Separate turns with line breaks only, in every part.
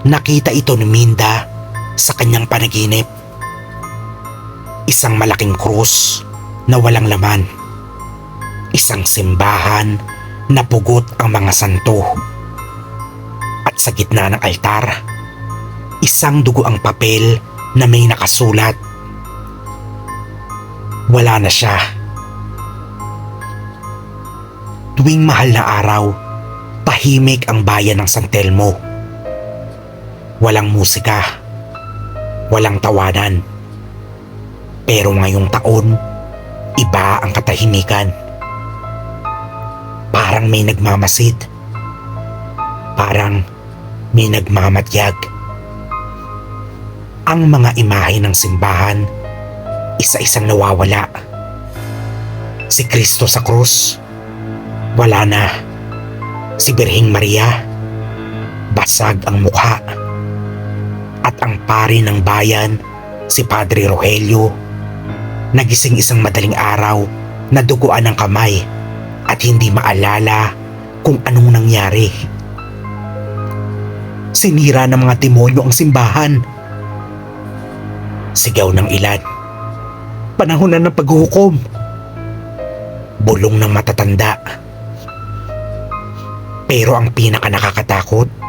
Nakita ito ni Minda sa kanyang panaginip. Isang malaking krus na walang laman. Isang simbahan na pugot ang mga santo. At sa gitna ng altar, isang dugoang papel na may nakasulat. Wala na siya. Tuwing mahal na araw, tahimik ang bayan ng San Telmo. Walang musika, walang tawanan. Pero ngayong taon, iba ang katahimikan. Parang may nagmamasid. Parang may nagmamatyag. Ang mga imahe ng simbahan, isa-isang nawawala. Si Kristo sa krus, wala na. Si Birheng Maria, basag ang mukha. At ang pari ng bayan, si Padre Rogelio, nagising isang madaling araw na duguan ng kamay at hindi maalala kung anong nangyari. Sinira ng mga demonyo ang simbahan. Sigaw ng ilan. Panahon na ng paghuhukom. Bulong ng matatanda. Pero ang pinaka nakakatakot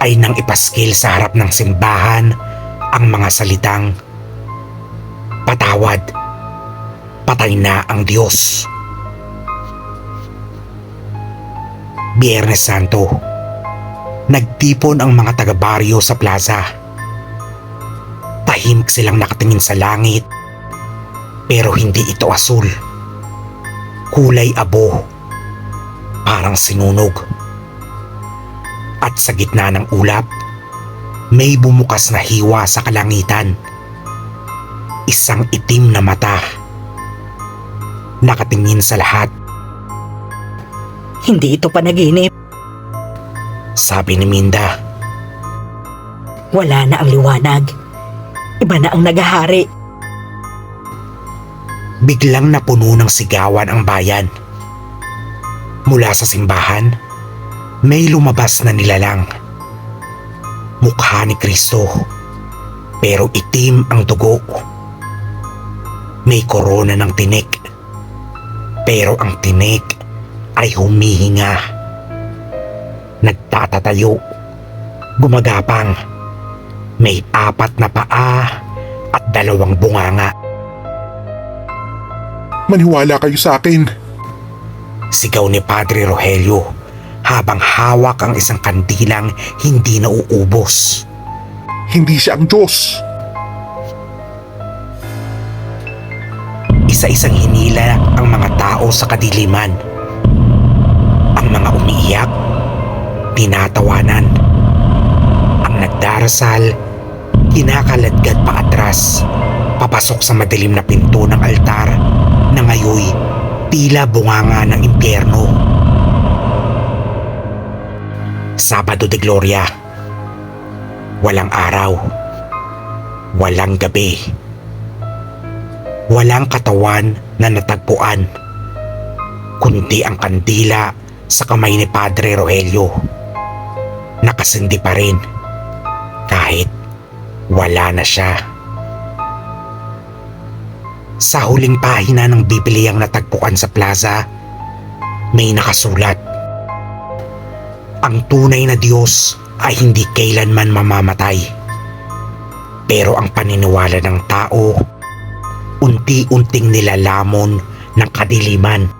ay nang ipaskil sa harap ng simbahan ang mga salitang, "Patawad, patay na ang Diyos." Biyernes Santo, nagtipon ang mga taga-baryo sa plaza. Tahimik silang nakatingin sa langit, pero hindi ito asul. Kulay abo, parang sinunog. At sa gitna ng ulap, may bumukas na hiwa sa kalangitan. Isang itim na mata. Nakatingin sa lahat.
Hindi ito panaginip.
Sabi ni Minda.
Wala na ang liwanag. Iba na ang naghahari.
Biglang napuno ng sigawan ang bayan. Mula sa simbahan, may lumabas na nilalang. Mukha ni Kristo, pero itim ang dugo. May korona ng tinik, pero ang tinik ay humihinga. Nagtatatayo, gumagapang. May 4 na paa at 2 bunganga.
Maniwala kayo sa akin.
Sigaw ni Padre Rogelio habang hawak ang isang kandilang hindi nauubos.
Hindi siya ang Diyos.
Isa-isang hinila ang mga tao sa kadiliman. Ang mga umiiyak, tinatawanan. Ang nagdarasal, kinakaladkad pa atras, papasok sa madilim na pinto ng altar na ngayoy tila bunganga ng impyerno. Sabado de Gloria. Walang araw. Walang gabi. Walang katawan na natagpuan, kundi ang kandila sa kamay ni Padre Rogelio. Nakasindi pa rin kahit wala na siya. Sa huling pahina ng Bibliyang natagpuan sa plaza, may nakasulat, "Ang tunay na Diyos ay hindi kailanman mamamatay, pero ang paniniwala ng tao unti-unting nilalamon ng kadiliman."